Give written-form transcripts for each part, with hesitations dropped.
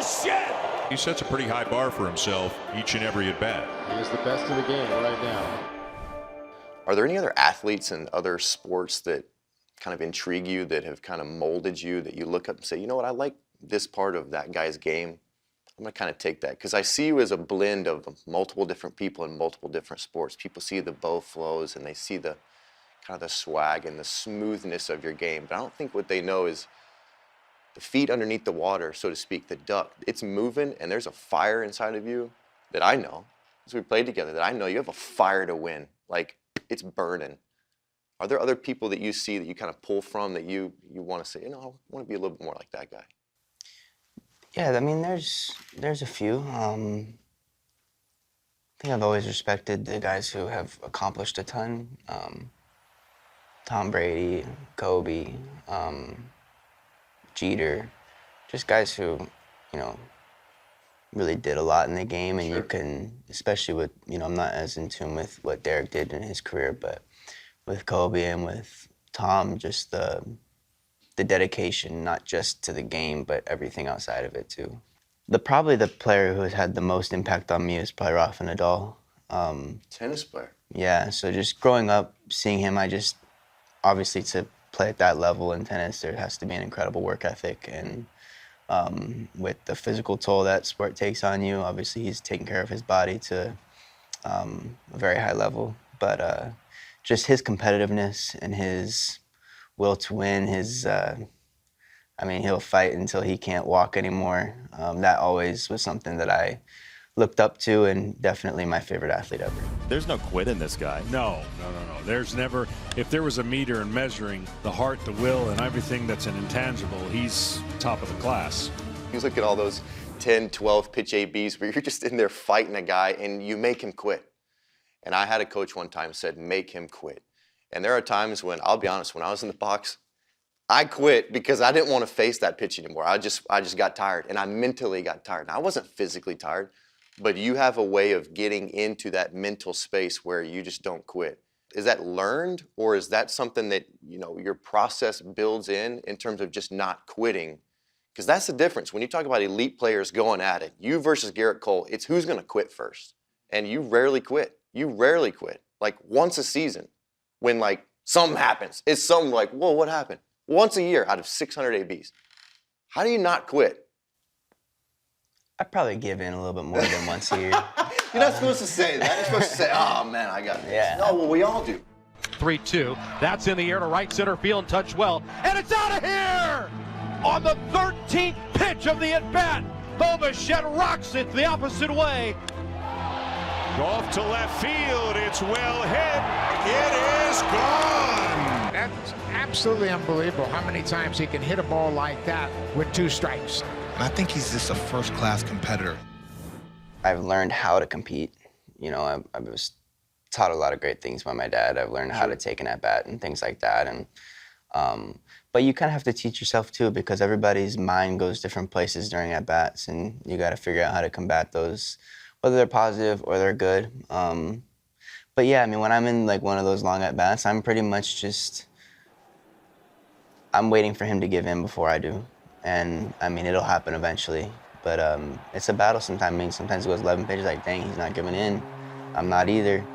Bichette! He sets a pretty high bar for himself each and every at-bat. He is the best in the game right now. Are there any other athletes in other sports that kind of intrigue you, that have kind of molded you, that you look up and say, you know what, I like this part of that guy's game? I'm going to kind of take that, because I see you as a blend of multiple different people in multiple different sports. People see the bow flows and they see the kind of the swag and the smoothness of your game, but I don't think what they know is the feet underneath the water, so to speak, the duck. It's moving and there's a fire inside of you that I know, as we played together, that I know you have a fire to win. Like, it's burning. Are there other people that you see that you kind of pull from, that you want to say, you know, I want to be a little bit more like that guy? Yeah, I mean, there's a few. I think I've always respected the guys who have accomplished a ton. Tom Brady, Kobe, Jeter, just guys who, you know, really did a lot in the game, and Sure. you can, especially with, you know, I'm not as in tune with what Derek did in his career, but with Kobe and with Tom, just the dedication, not just to the game, but everything outside of it too. Probably the player who has had the most impact on me is probably Rafa Nadal. Tennis player. Yeah, so just growing up, seeing him, obviously to play at that level in tennis, there has to be an incredible work ethic, and with the physical toll that sport takes on you, obviously he's taking care of his body to a very high level, but just his competitiveness and his will to win, I mean, he'll fight until he can't walk anymore. That always was something that I looked up to, and definitely my favorite athlete ever. There's no quit in this guy. No. There's never, if there was a meter and measuring the heart, the will, and everything that's an intangible, he's top of the class. You look at all those 10, 12 pitch ABs where you're just in there fighting a guy and you make him quit. And I had a coach one time said, make him quit. And there are times when, I'll be honest, when I was in the box, I quit because I didn't want to face that pitch anymore. I just got tired, and I mentally got tired. Now, I wasn't physically tired, but you have a way of getting into that mental space where you just don't quit. Is that learned, or is that something that, you know, your process builds in terms of just not quitting? Because that's the difference. When you talk about elite players going at it, you versus Garrett Cole, it's who's going to quit first. And you rarely quit. You rarely quit. Like, once a season, when, like, something happens. It's something like, whoa, what happened? Once a year out of 600 ABs. How do you not quit? I'd probably give in a little bit more than once a year. You're not supposed to say that. You're supposed to say, oh, man, I got this. Yeah. No, well, we all do. 3-2. That's in the air to right center field and touched well. And it's out of here! On the 13th pitch of the at-bat, Bo Bichette rocks it the opposite way. Off to left field. It's well hit. It is gone. That's absolutely unbelievable how many times he can hit a ball like that with 2 strikes. I think he's just a first-class competitor. I've learned how to compete. You know, I was taught a lot of great things by my dad. I've learned how to take an at-bat and things like that. And but you kind of have to teach yourself too, because everybody's mind goes different places during at-bats, and you got to figure out how to combat those, whether they're positive or they're good. But yeah, I mean, when I'm in like one of those long at-bats, I'm pretty much just, I'm waiting for him to give in before I do. And I mean, it'll happen eventually. But it's a battle sometimes. I mean, sometimes it goes 11 pitches, like, dang, he's not giving in. I'm not either.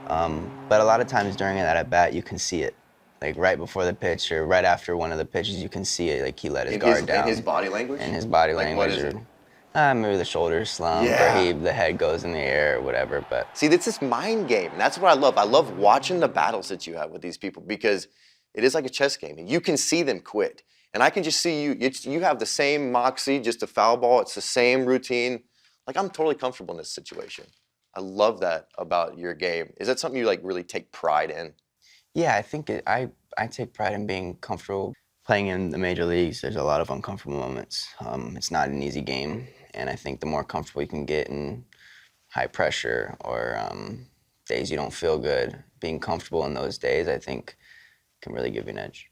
But a lot of times during that at-bat, you can see it. Like right before the pitch or right after one of the pitches, you can see it. Like he let his guard down. In his body language? In his body Like, language. what is it? Maybe the shoulders slump, Yeah. or the head goes in the air or whatever. But See, it's this mind game. And that's what I love. I love watching the battles that you have with these people, because it is like a chess game. And you can see them quit. And I can just see you. You have the same moxie, just a foul ball. It's the same routine. Like, I'm totally comfortable in this situation. I love that about your game. Is that something you like really take pride in? yeah, I think I take pride in being comfortable. Playing in the major leagues, there's a lot of uncomfortable moments. It's not an easy game. And I think the more comfortable you can get in high pressure or days you don't feel good, being comfortable in those days, I think can really give you an edge.